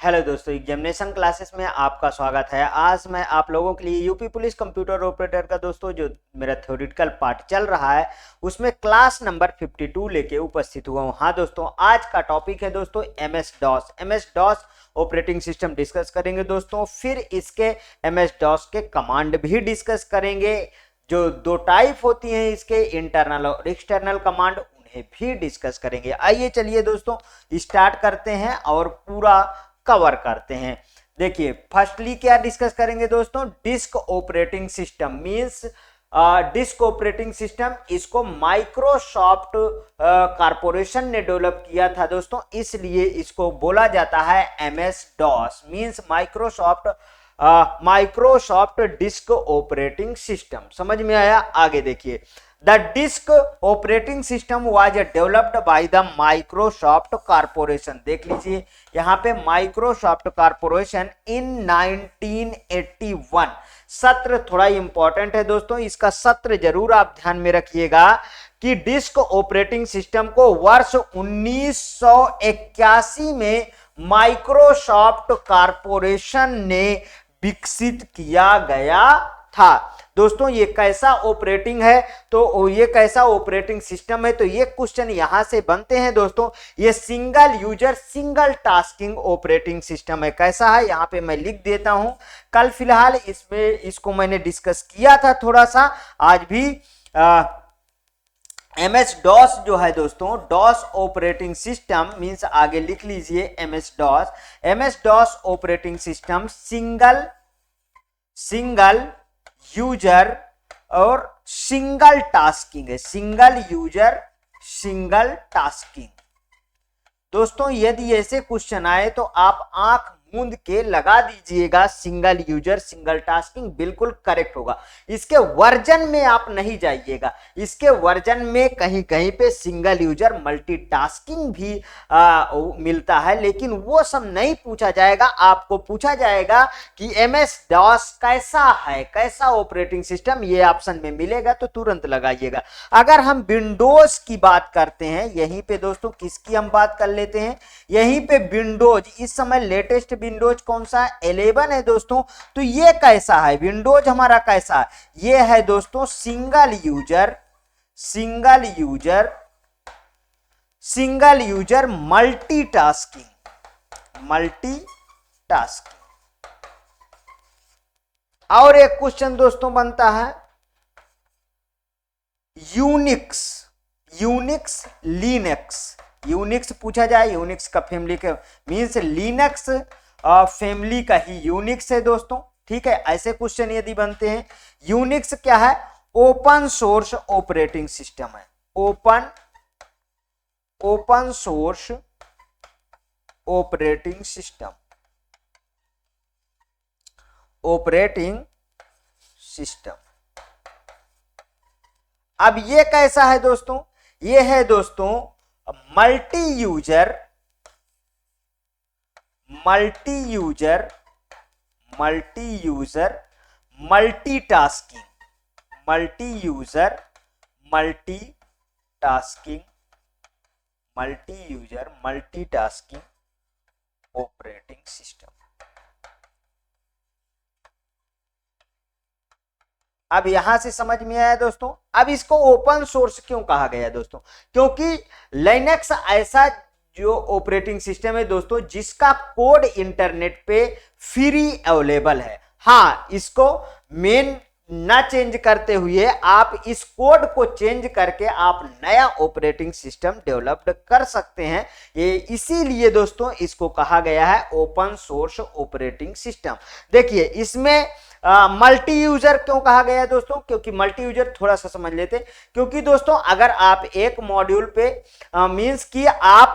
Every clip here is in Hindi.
हेलो दोस्तों, एग्जामिनेशन क्लासेस में आपका स्वागत है। आज मैं आप लोगों के लिए यूपी पुलिस कंप्यूटर ऑपरेटर का दोस्तों जो मेरा थ्योरेटिकल पार्ट चल रहा है उसमें क्लास नंबर 52 लेके उपस्थित हुआ हूँ। हाँ दोस्तों, आज का टॉपिक है दोस्तों MS DOS operating system discuss करेंगे दोस्तों। फिर इसके एमएस डॉस के कमांड भी डिस्कस करेंगे। जो दो टाइप होती हैं इसके, इंटरनल और एक्सटर्नल कमांड, उन्हें भी डिस्कस करेंगे। आइए चलिए दोस्तों स्टार्ट करते हैं और पूरा कवर करते हैं। देखिए फर्स्टली क्या डिस्कस करेंगे दोस्तों, disk operating system means disk operating system. इसको माइक्रोसॉफ्ट कारपोरेशन ने डेवलप किया था दोस्तों, इसलिए इसको बोला जाता है MS DOS means Microsoft disk operating system. समझ में आया? आगे देखिए, The disk operating system was developed by the Microsoft Corporation। देख लीजिए यहाँ पे Microsoft Corporation in 1981। सत्र थोड़ा इंपॉर्टेंट है दोस्तों, इसका सत्र जरूर आप ध्यान में रखिएगा कि डिस्क ऑपरेटिंग सिस्टम को वर्ष 1981 में माइक्रोसॉफ्ट कॉर्पोरेशन ने विकसित किया गया था। दोस्तों ये कैसा ऑपरेटिंग है, तो ये कैसा ऑपरेटिंग सिस्टम है, तो ये क्वेश्चन यहां से बनते हैं दोस्तों। ये single user single tasking operating system है। कैसा है यहां पे मैं लिख देता हूं। कल फिलहाल इसको मैंने डिस्कस किया था थोड़ा सा। आज भी एमएस डॉस जो है दोस्तों, डॉस ऑपरेटिंग सिस्टम मींस आगे लिख लीजिए MS DOS operating system single user और सिंगल टास्किंग है। Single user single tasking. दोस्तों यदि ऐसे क्वेश्चन आए तो आप आंख मूंद के लगा दीजिएगा, सिंगल यूजर सिंगल टास्किंग बिल्कुल करेक्ट होगा। इसके वर्जन में आप नहीं जाइएगा, इसके वर्जन में कहीं कहीं पे सिंगल यूजर मल्टीटास्किंग भी मिलता है, लेकिन वो सब नहीं पूछा जाएगा। आपको पूछा जाएगा कि एमएस डॉस कैसा है, कैसा ऑपरेटिंग सिस्टम, ये ऑप्शन में मिलेगा तो तुरंत लगाइएगा। अगर हम विंडोज की बात करते हैं, यहीं पे दोस्तों किसकी हम बात कर लेते हैं, यहीं पे विंडोज, इस समय लेटेस्ट विंडोज कौन सा 11 है दोस्तों। तो ये कैसा है विंडोज हमारा, कैसा है, ये है दोस्तों सिंगल यूजर मल्टीटास्किंग। और एक क्वेश्चन दोस्तों बनता है यूनिक्स पूछा जाए, यूनिक्स का फैमिली का मींस लिनक्स फैमिली का ही यूनिक्स है दोस्तों। ठीक है, ऐसे क्वेश्चन यदि बनते हैं। यूनिक्स क्या है, ओपन सोर्स ऑपरेटिंग सिस्टम है। Open source operating system. अब ये कैसा है दोस्तों, ये है दोस्तों multi user multitasking operating system. अब यहां से समझ में आया दोस्तों। अब इसको ओपन सोर्स क्यों कहा गया दोस्तों, क्योंकि लिनक्स ऐसा जो ऑपरेटिंग सिस्टम है दोस्तों जिसका कोड इंटरनेट पे फ्री अवेलेबल है। हाँ, इसको मेन ना चेंज करते हुए आप इस कोड को चेंज करके आप नया ऑपरेटिंग सिस्टम डेवलप कर सकते हैं। ये इसीलिए दोस्तों इसको कहा गया है ओपन सोर्स ऑपरेटिंग सिस्टम। देखिए इसमें मल्टी यूजर क्यों कहा गया है दोस्तों, क्योंकि मल्टी यूजर थोड़ा सा समझ लेते हैं। क्योंकि दोस्तों अगर आप एक मॉड्यूल पे मींस कि आप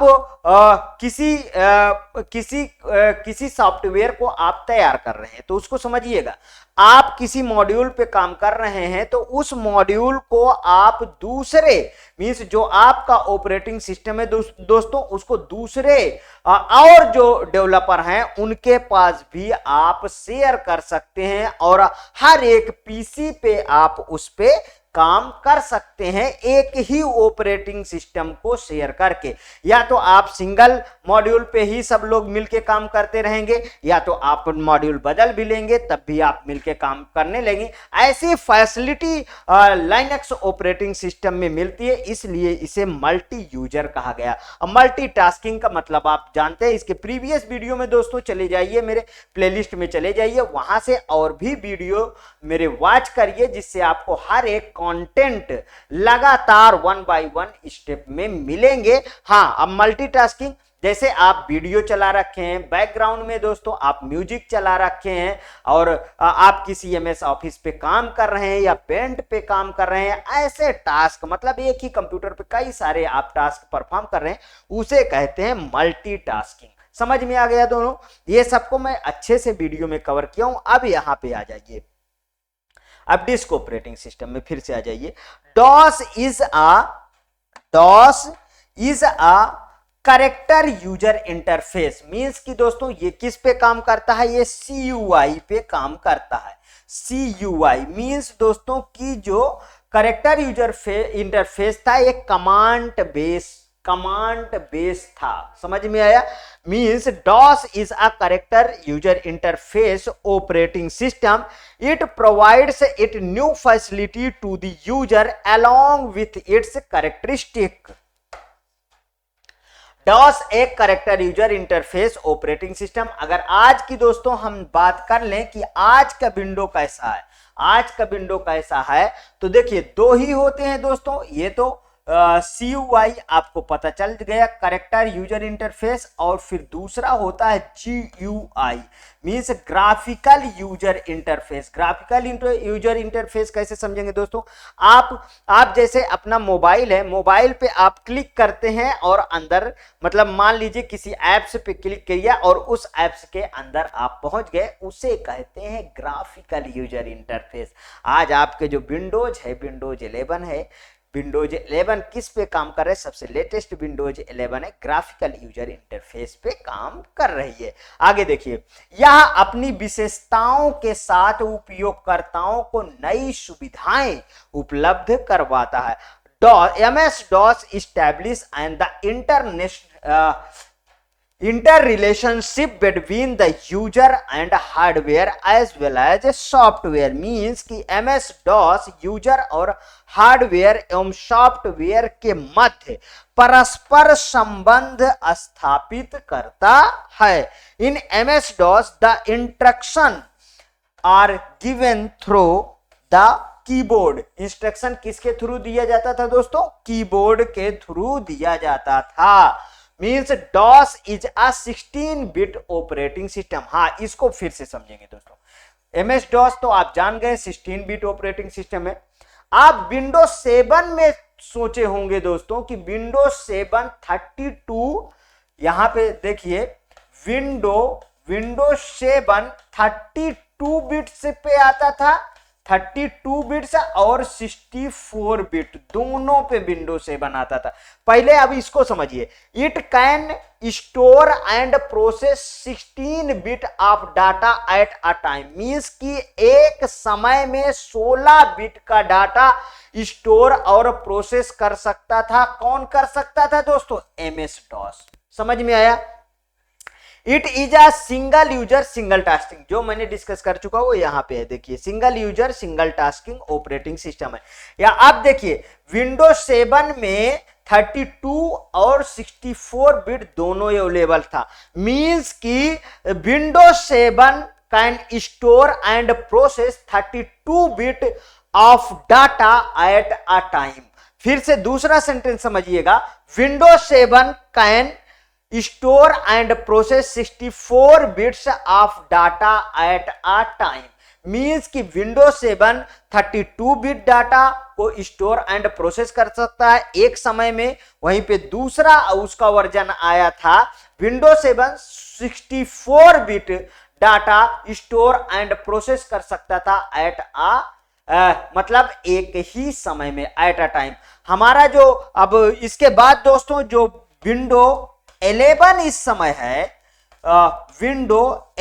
किसी सॉफ्टवेयर को आप तैयार कर रहे हैं, तो उसको समझिएगा, आप किसी मॉड्यूल पे काम कर रहे हैं तो उस मॉड्यूल को आप दूसरे मींस जो आपका ऑपरेटिंग सिस्टम है दोस्तों उसको दूसरे और जो डेवलपर हैं उनके पास भी आप शेयर कर सकते हैं और हर एक पीसी पे आप उस पे काम कर सकते हैं एक ही ऑपरेटिंग सिस्टम को शेयर करके। या तो आप सिंगल मॉड्यूल पे ही सब लोग मिलके काम करते रहेंगे, या तो आप मॉड्यूल बदल भी लेंगे तब भी आप मिलके काम करने लगेंगे। ऐसी फैसिलिटी लाइनक्स ऑपरेटिंग सिस्टम में मिलती है, इसलिए इसे मल्टी यूजर कहा गया। अब मल्टीटास्किंग का मतलब आप जानते हैं, इसके प्रीवियस वीडियो में दोस्तों चले जाइए, मेरे प्लेलिस्ट में चले जाइए, वहां से और भी वीडियो मेरे वॉच करिए, जिससे आपको हर एक कंटेंट लगातार 1 बाय 1 स्टेप में मिलेंगे। हाँ, अब मल्टीटास्किंग, जैसे आप वीडियो चला रखे हैं, बैकग्राउंड में दोस्तों आप म्यूजिक चला रखे हैं, और आप किसी एमएस ऑफिस पे काम कर रहे हैं या पेंट पे काम कर रहे हैं, ऐसे टास्क, मतलब एक ही कंप्यूटर पे कई सारे आप टास्क परफॉर्म कर रहे हैं, उसे कहते हैं मल्टीटास्किंग। समझ में आ गया दोनों? ये सबको मैं अच्छे से वीडियो में कवर किया हूं। अब यहां पे आ जाइए, अब डिस्क ऑपरेटिंग सिस्टम में फिर से आ जाइए। DOS is a character user interface, means कि दोस्तों ये किस पे काम करता है? ये CUI पे काम करता है। CUI मींस दोस्तों कि जो कैरेक्टर यूजर इंटरफेस था, एक कमांड बेस था। समझ में आया? Means DOS is a character user interface operating system. It provides it new facility to the user along with its characteristic. DOS एक character user interface operating system. अगर आज की दोस्तों हम बात कर लें कि आज का विंडो कैसा है, आज का विंडो कैसा है, तो देखिए दो ही होते हैं दोस्तों। ये तो CUI आपको पता चल गया, कैरेक्टर यूजर इंटरफेस, और फिर दूसरा होता है GUI means graphical user interface. Graphical user interface कैसे समझेंगे दोस्तों? आप जैसे अपना मोबाइल है, मोबाइल पे आप क्लिक करते हैं और अंदर, मतलब मान लीजिए किसी ऐप्स पे क्लिक किया और उस ऐप्स के अंदर आप पहुंच गए, उसे कहते हैं ग्राफिकल यूजर इंटरफेस। आज आपके जो विंडोज है, विंडोज 11 है, विंडोज 11 किस पे काम कर रहे हैं? सबसे लेटेस्ट विंडोज 11 है, ग्राफिकल यूजर इंटरफेस पे काम कर रही है। आगे देखिए, यह अपनी विशेषताओं के साथ उपयोगकर्ताओं को नई सुविधाएं उपलब्ध करवाता है। MS-DOS established and the interrelationship between the user and hardware as well as software, means कि MS-DOS यूजर और हार्डवेयर एवं सॉफ्टवेयर के मध्य परस्पर संबंध स्थापित करता है। इन MS-DOS the instruction are given through the keyboard. Instruction किसके थ्रू दिया जाता था दोस्तों? कीबोर्ड के थ्रू दिया जाता था। मीन्स DOS इज अ 16-बिट ऑपरेटिंग सिस्टम। हाँ, इसको फिर से समझेंगे दोस्तों। MS-DOS तो आप जान गए 16-बिट ऑपरेटिंग सिस्टम है। आप विंडोज 7 में सोचे होंगे दोस्तों कि विंडोज 7 32, यहां पे देखिए विंडोज 7 32 बिट्स पे आता था, 32 बिट्स और 64 बिट दोनों पे विंडोज 7 आता था पहले। अब इसको समझिए, it can store and process 16 bit of data at a time, means कि एक समय में 16 बिट का डाटा स्टोर और प्रोसेस कर सकता था। कौन कर सकता था दोस्तों? MS-DOS। समझ में आया? It is a single user single tasking, जो मैंने डिस्कस कर चुका वो यहां पे है। देखिए, single user single tasking operating system है। या आप देखिए, विंडोज 7 में 32 और 64 बिट दोनों अवेलेबल था। मींस कि Windows 7 can store and process 32 bit of data at a time. फिर से दूसरा सेंटेंस समझिएगा, Windows 7 can store and process 64 bits of data at a time. Means कि विंडोज 7 32 बिट डाटा को स्टोर एंड प्रोसेस कर सकता है एक समय में। वहीं पे दूसरा उसका वर्जन आया था Windows 7 64 bit data store and process कर सकता था एट मतलब एक ही समय में, एट अ टाइम। हमारा जो अब इसके बाद दोस्तों जो विंडो 11 इस समय है, विंडो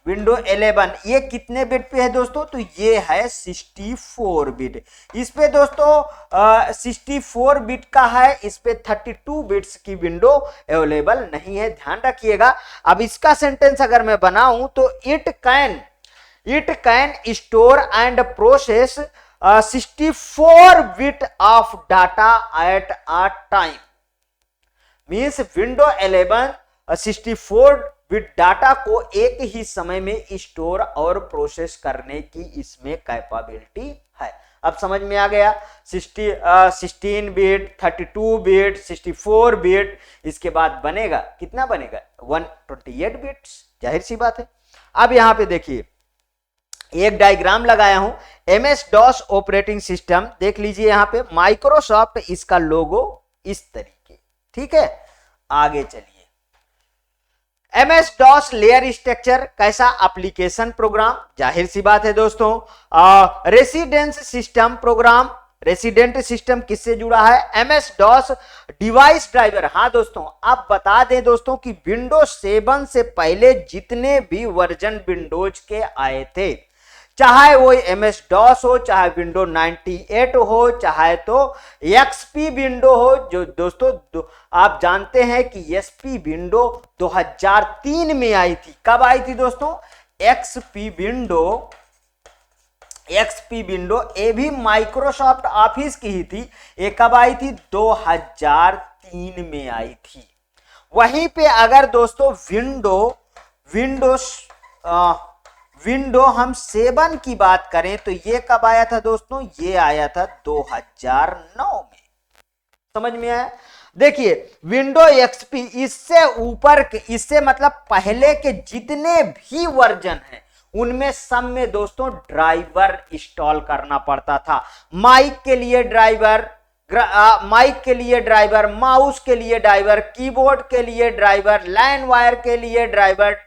विंडो 11 ये कितने बिट पे है दोस्तों? तो ये है 64 बिट। इस पे दोस्तों 64 बिट का है, इस पे 32 बिट्स की विंडो अवेलेबल नहीं है, ध्यान रखिएगा। अब इसका सेंटेंस अगर मैं बनाऊं तो it can store and process 64 bit of data at a time. Means window 11 64 bit data को एक ही समय में स्टोर और प्रोसेस करने की इसमें कैपेबिलिटी है। अब समझ में आ गया? 16 बिट, 32 बिट, 64 बिट, इसके बाद बनेगा कितना बनेगा? 128 बिट्स, जाहिर सी बात है। अब यहां पे देखिए एक डायग्राम लगाया हूं, MS DOS ऑपरेटिंग सिस्टम, देख लीजिए यहां पे माइक्रोसॉफ्ट, इसका लोगो इस तरीके, ठीक है। आगे चलिए, MS DOS लेयर स्ट्रक्चर कैसा? एप्लीकेशन प्रोग्राम, जाहिर सी बात है दोस्तों। Residence system program, resident system किससे जुड़ा है? MS DOS device driver. हाँ दोस्तों, आप बता दें दोस्तों कि विंडोज 7 से पहले जितने भी वर्जन विंडोज के आए थे, चाहे वो MS DOS हो, चाहे विंडो 98 हो, चाहे तो XP विंडो हो, जो दोस्तों आप जानते हैं कि XP विंडो 2003 में आई थी। कब आई थी दोस्तों? XP विंडो ये भी माइक्रोसॉफ्ट ऑफिस की ही थी। ये कब आई थी? 2003 में आई थी। वहीं पे अगर दोस्तों विंडो हम 7 की बात करें तो ये कब आया था दोस्तों? ये आया था 2009 में। समझ में आया? देखिए विंडो XP इससे ऊपर के, इससे मतलब पहले के जितने भी वर्जन हैं उनमें सब में दोस्तों ड्राइवर इंस्टॉल करना पड़ता था। माइक के लिए ड्राइवर, माउस के लिए ड्राइवर, कीबोर्ड के लिए ड्राइवर, लैन वायर के लिए ड्राइवर,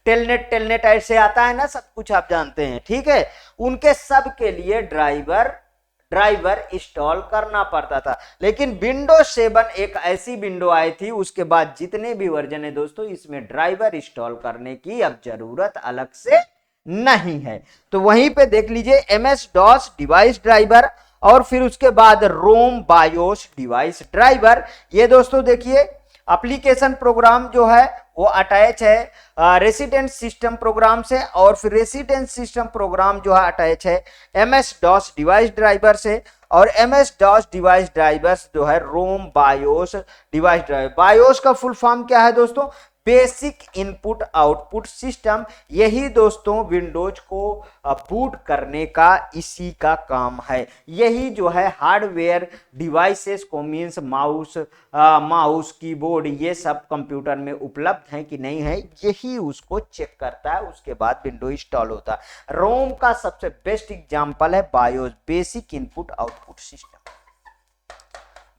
टेलनेट ऐसे आता है ना, सब कुछ आप जानते हैं, ठीक है। उनके सब के लिए ड्राइवर इंस्टॉल करना पड़ता था। लेकिन विंडोज 7 एक ऐसी विंडो आई थी, उसके बाद जितने भी वर्जन है दोस्तों, इसमें ड्राइवर इंस्टॉल करने की अब जरूरत अलग से नहीं है। तो वहीं पे देख लीजिए MS DOS डिवाइस ड्राइवर, और फिर उसके बाद रोम बायोस डिवाइस ड्राइवर। ये दोस्तों देखिए एप्लीकेशन प्रोग्राम जो है वो अटैच है रेसिडेंट सिस्टम प्रोग्राम से, और फिर रेसिडेंट सिस्टम प्रोग्राम जो है अटैच है MS DOS डिवाइस ड्राइवर से, और MS DOS डिवाइस ड्राइवर्स जो है रोम बायोस डिवाइस ड्राइवर। बायोस का फुल फॉर्म क्या है दोस्तों? Basic input output system. यही दोस्तों विंडोज को बूट करने का इसी का काम है। यही जो है हार्डवेयर डिवाइसेस को, मींस माउस कीबोर्ड, ये सब कंप्यूटर में उपलब्ध है कि नहीं है, यही उसको चेक करता है। उसके बाद विंडो इंस्टॉल होता है। रोम का सबसे बेस्ट एग्जांपल है BIOS, basic input output system.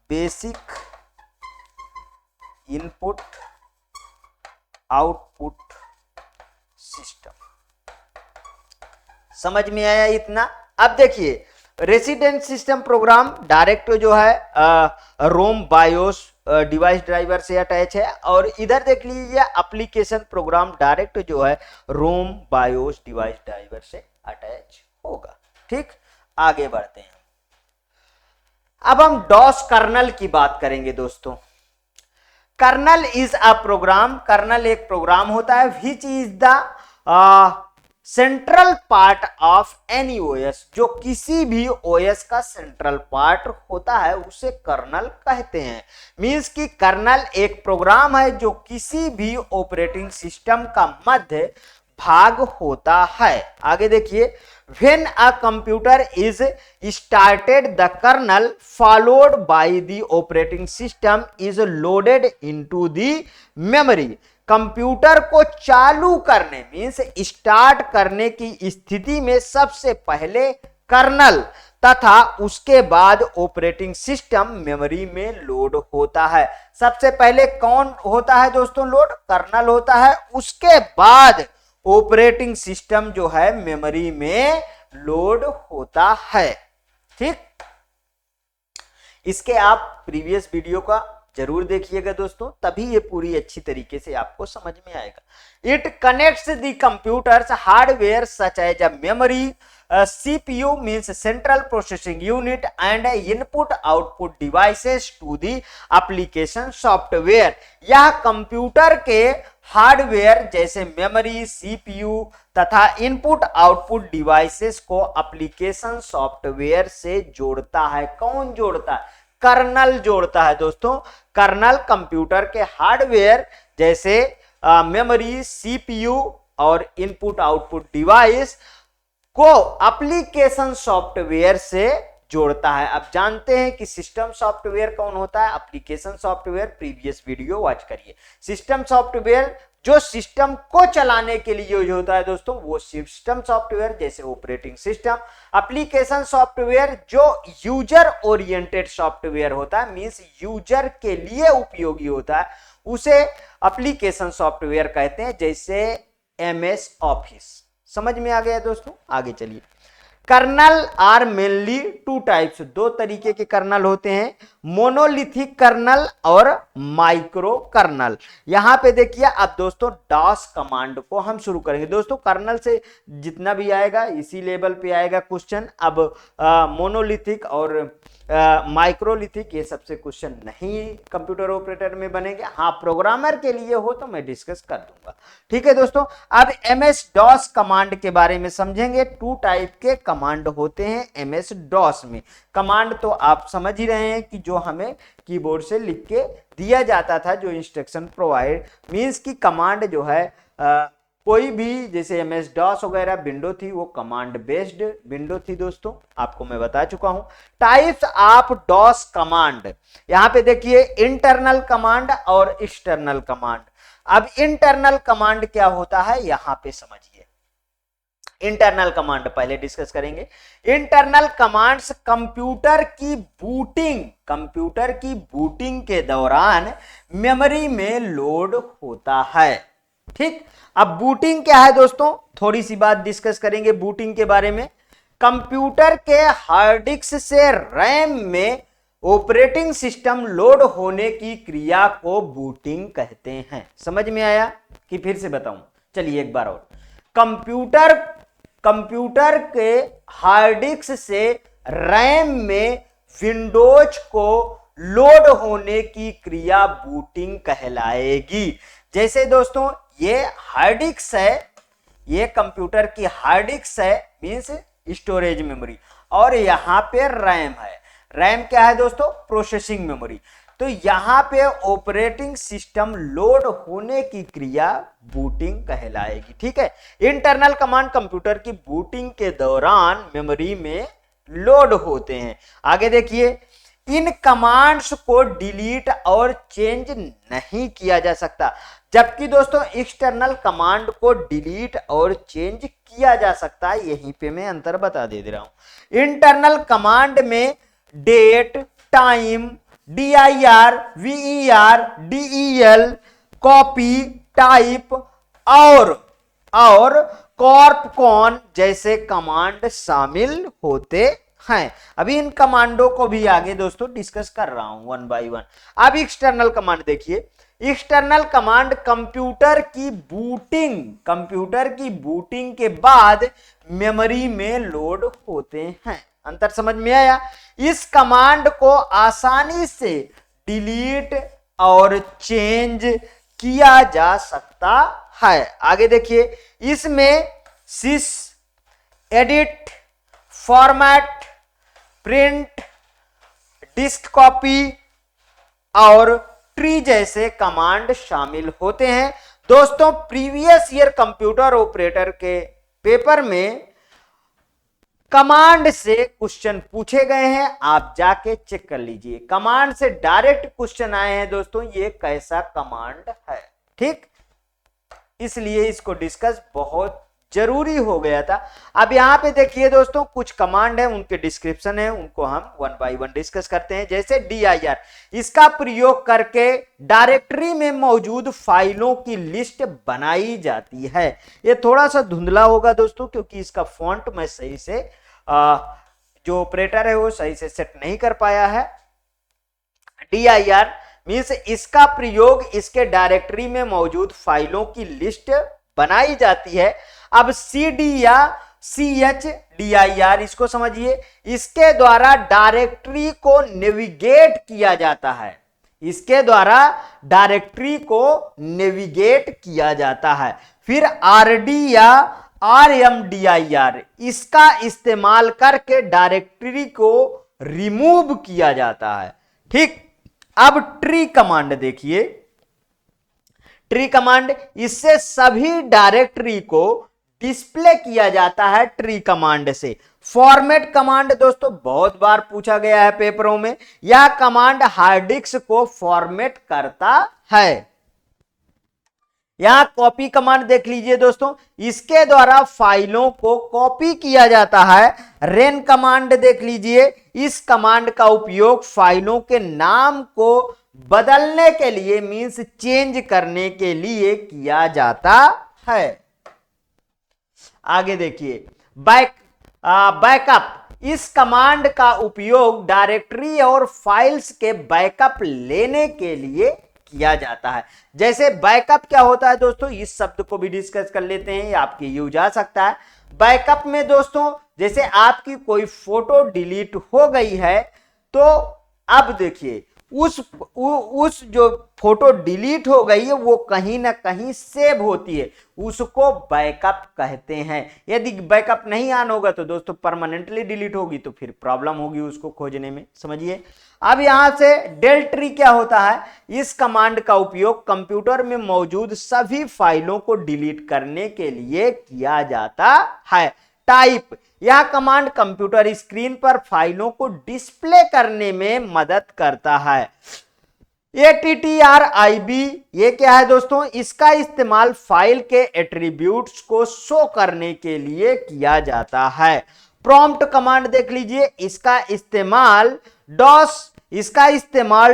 Basic input output system, समझ में आया इतना? अब देखिए रेसिडेंट सिस्टम प्रोग्राम डायरेक्ट जो है रोम बायोस डिवाइस ड्राइवर से अटैच है, और इधर देख लीजिए एप्लीकेशन प्रोग्राम डायरेक्ट जो है रोम बायोस डिवाइस ड्राइवर से अटैच होगा। ठीक, आगे बढ़ते हैं। अब हम डॉस कर्नल की बात करेंगे दोस्तों। Kernel is a program, kernel एक प्रोग्राम होता है which is the central part of any OS, जो किसी भी ओएस का सेंट्रल पार्ट होता है उसे कर्नल कहते हैं। मींस कि कर्नल एक प्रोग्राम है जो किसी भी ऑपरेटिंग सिस्टम का मध्य भाग होता है। आगे देखिए, when a computer is started, the kernel followed by the operating system is loaded into the memory। Computer को चालू करने मीन्स स्टार्ट करने की स्थिति में सबसे पहले कर्नल तथा उसके बाद ऑपरेटिंग सिस्टम मेमोरी में लोड होता है। सबसे पहले कौन होता है दोस्तों लोड? कर्नल होता है। उसके बाद ऑपरेटिंग सिस्टम जो है मेमोरी में लोड होता है। ठीक, इसके आप प्रीवियस वीडियो का जरूर देखिएगा दोस्तों, तभी ये पूरी अच्छी तरीके से आपको समझ में आएगा। It connects the computer's hardware such as a memory, CPU means central processing unit and input output devices to the application software। यह कंप्यूटर के हार्डवेयर जैसे मेमोरी, CPU तथा इनपुट आउटपुट डिवाइसेस को एप्लीकेशन सॉफ्टवेयर से जोड़ता है। कौन जोड़ता है? कर्नल जोड़ता है दोस्तों। कर्नल कंप्यूटर के हार्डवेयर जैसे मेमोरी, CPU और इनपुट आउटपुट डिवाइस को एप्लीकेशन सॉफ्टवेयर से जोड़ता है। अब जानते हैं कि सिस्टम सॉफ्टवेयर कौन होता है, application software. Previous video watch करिए। सिस्टम सॉफ्टवेयर जो सिस्टम को चलाने के लिए यूज होता है दोस्तों, वो सिस्टम सॉफ्टवेयर जैसे ऑपरेटिंग सिस्टम। एप्लीकेशन सॉफ्टवेयर जो यूजर ओरिएंटेड सॉफ्टवेयर होता है, मींस यूजर के लिए उपयोगी होता है, उसे एप्लीकेशन सॉफ्टवेयर कहते हैं, जैसे MS ऑफिस। समझ में आ गया दोस्तों? आगे चलिए। Kernel are mainly two types, दो तरीके के कर्नल होते हैं, मोनोलिथिक कर्नल और माइक्रो कर्नल। यहां पे देखिए अब दोस्तों डॉस कमांड को हम शुरू करेंगे। दोस्तों कर्नल से जितना भी आएगा इसी लेवल पे आएगा क्वेश्चन। अब मोनोलिथिक और माइक्रोलिथिक ये सबसे क्वेश्चन नहीं कंप्यूटर ऑपरेटर में बनेंगे। हाँ, प्रोग्रामर के लिए हो तो मैं डिस्कस कर दूंगा। ठीक है दोस्तों, अब MS डॉस कमांड के बारे में समझेंगे। टू टाइप के कमांड होते हैं MS डॉस में। कमांड तो आप समझ ही रहे हैं कि जो हमें कीबोर्ड से लिख के दिया जाता था, जो इंस्ट्रक्शन प्रोवाइड, मींस की कमांड जो है कोई भी, जैसे MS डॉस वगैरह विंडो थी, वो कमांड बेस्ड विंडो थी दोस्तों, आपको मैं बता चुका हूं। टाइप्स ऑफ डॉस कमांड, यहां पे देखिए इंटरनल कमांड और एक्सटर्नल कमांड। अब इंटरनल कमांड क्या होता है यहां पे समझिए। इंटरनल कमांड पहले डिस्कस करेंगे। इंटरनल कमांड्स कंप्यूटर की बूटिंग के दौरान मेमोरी में लोड होता है। ठीक, अब बूटिंग क्या है दोस्तों, थोड़ी सी बात डिस्कस करेंगे बूटिंग के बारे में। कंप्यूटर के हार्ड डिस्क से रैम में ऑपरेटिंग सिस्टम लोड होने की क्रिया को बूटिंग कहते हैं। समझ में आया कि फिर से बताऊं? चलिए एक बार और। कंप्यूटर के हार्ड डिस्क से रैम में विंडोज को लोड होने की क्रिया बूटिंग कहलाएगी। जैसे दोस्तों ये हार्ड डिस्क है, ये कंप्यूटर की हार्ड डिस्क है, मींस स्टोरेज मेमोरी, और यहां पे रैम है। रैम क्या है दोस्तों? Processing memory. तो यहां पे ऑपरेटिंग सिस्टम लोड होने की क्रिया बूटिंग कहलाएगी। ठीक है, इंटरनल कमांड कंप्यूटर की बूटिंग के दौरान मेमोरी में लोड होते हैं। आगे देखिए, इन कमांड्स को डिलीट और चेंज नहीं किया जा सकता, जबकि दोस्तों एक्सटर्नल कमांड को डिलीट और चेंज किया जा सकता है। यहीं पे मैं अंतर बता दे रहा हूं। इंटरनल कमांड में date, time, dir, ver, del, copy, type और कॉर्पकॉन जैसे कमांड शामिल होते हैं। अभी इन कमांडों को भी आगे दोस्तों डिस्कस कर रहा हूं वन बाय वन। अब एक्सटर्नल कमांड देखिए। एक्सटर्नल कमांड कंप्यूटर की बूटिंग के बाद मेमोरी में लोड होते हैं। अंतर समझ में आया? इस कमांड को आसानी से डिलीट और चेंज किया जा सकता है। आगे देखिए, इसमें sys, edit, format, print, disk copy और ट्री जैसे कमांड शामिल होते हैं। दोस्तों प्रीवियस ईयर कंप्यूटर ऑपरेटर के पेपर में कमांड से क्वेश्चन पूछे गए हैं, आप जाके चेक कर लीजिए। कमांड से डायरेक्ट क्वेश्चन आए हैं दोस्तों, ये कैसा कमांड है। ठीक, इसलिए इसको डिस्कस बहुत जरूरी हो गया था। अब यहां पे देखिए दोस्तों, कुछ कमांड है, उनके डिस्क्रिप्शन है, उनको हम वन बाय वन डिस्कस करते हैं। जैसे dir, इसका प्रयोग करके डायरेक्टरी में मौजूद फाइलों की लिस्ट बनाई जाती है। ये थोड़ा सा धुंधला होगा दोस्तों, क्योंकि इसका फॉन्ट मैं सही से जो ऑपरेटर है वो सही से सेट नहीं कर पाया है। dir मीन्स इसका प्रयोग इसके डायरेक्टरी में मौजूद फाइलों की लिस्ट बनाई जाती है। अब CD या CHDIR इसको समझिए, इसके द्वारा डायरेक्टरी को नेविगेट किया जाता है, इसके द्वारा डायरेक्टरी को नेविगेट किया जाता है। फिर RD या RMDIR इसका इस्तेमाल करके डायरेक्टरी को रिमूव किया जाता है। ठीक, अब ट्री कमांड देखिए, ट्री कमांड, इससे सभी डायरेक्टरी को डिस्प्ले किया जाता है ट्री कमांड से। फॉर्मेट कमांड दोस्तों बहुत बार पूछा गया है पेपरों में, यह कमांड हार्ड डिस्क को फॉर्मेट करता है। यहां कॉपी कमांड देख लीजिए दोस्तों, इसके द्वारा फाइलों को कॉपी किया जाता है। रेन कमांड देख लीजिए, इस कमांड का उपयोग फाइलों के नाम को बदलने के लिए मींस चेंज करने के लिए किया जाता है। आगे देखिए, बैकअप, इस कमांड का उपयोग डायरेक्टरी और फाइल्स के बैकअप लेने के लिए किया जाता है। जैसे बैकअप क्या होता है दोस्तों, इस शब्द को भी डिस्कस कर लेते हैं, ये आपके यूज आ सकता है। बैकअप में दोस्तों जैसे आपकी कोई फोटो डिलीट हो गई है, तो अब देखिए उस जो फोटो डिलीट हो गई है वो कहीं ना कहीं सेव होती है, उसको बैकअप कहते हैं। यदि बैकअप नहीं ऑन होगा तो दोस्तों परमानेंटली डिलीट होगी, तो फिर प्रॉब्लम होगी उसको खोजने में, समझिए। अब यहां से डेल ट्री क्या होता है, इस कमांड का उपयोग कंप्यूटर में मौजूद सभी फाइलों को डिलीट करने के लिए किया जाता है। टाइप, यह कमांड कंप्यूटर स्क्रीन पर फाइलों को डिस्प्ले करने में मदद करता है। ATTRIB ये क्या है दोस्तों, इसका इस्तेमाल फाइल के एट्रीब्यूट्स को शो करने के लिए किया जाता है। प्रॉम्प्ट कमांड देख लीजिए, इसका इस्तेमाल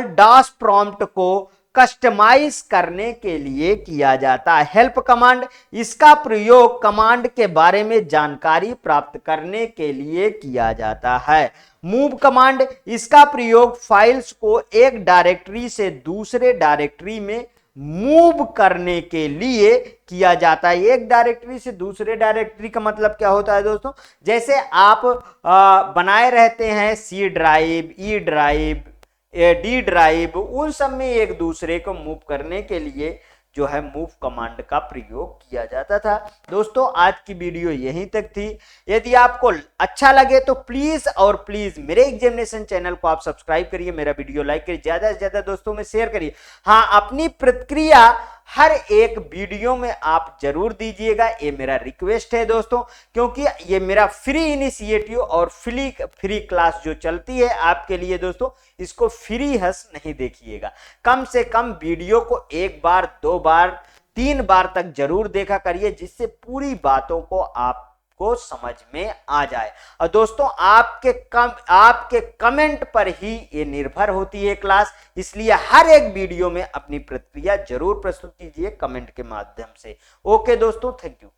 डॉस प्रॉम्प्ट को कस्टमाइज करने के लिए किया जाता है। हेल्प कमांड, इसका प्रयोग कमांड के बारे में जानकारी प्राप्त करने के लिए किया जाता है। मूव कमांड, इसका प्रयोग फाइल्स को एक डायरेक्टरी से दूसरे डायरेक्टरी में मूव करने के लिए किया जाता है। एक डायरेक्टरी से दूसरे डायरेक्टरी का मतलब क्या होता है दोस्तों, जैसे आप बनाए रहते हैं C drive, E drive, D drive, उन सब में एक दूसरे को मूव करने के लिए जो है मूव कमांड का प्रयोग किया जाता था। दोस्तों आज की वीडियो यहीं तक थी। यदि आपको अच्छा लगे तो प्लीज और प्लीज मेरे एग्जामिनेशन चैनल को आप सब्सक्राइब करिए, मेरा वीडियो लाइक करिए, ज्यादा से ज्यादा दोस्तों में शेयर करिए। हाँ, अपनी प्रतिक्रिया हर एक वीडियो में आप जरूर दीजिएगा, ये मेरा रिक्वेस्ट है दोस्तों, क्योंकि ये मेरा फ्री इनिशिएटिव और फ्री क्लास जो चलती है आपके लिए दोस्तों, इसको फ्री हंस नहीं देखिएगा। कम से कम वीडियो को एक बार, 2 बार, 3 बार तक जरूर देखा करिए, जिससे पूरी बातों को आपको समझ में आ जाए। और दोस्तों आपके कमेंट पर ही ये निर्भर होती है क्लास, इसलिए हर एक वीडियो में अपनी प्रतिक्रिया जरूर प्रस्तुत कीजिए कमेंट के माध्यम से। ओके दोस्तों, थैंक यू।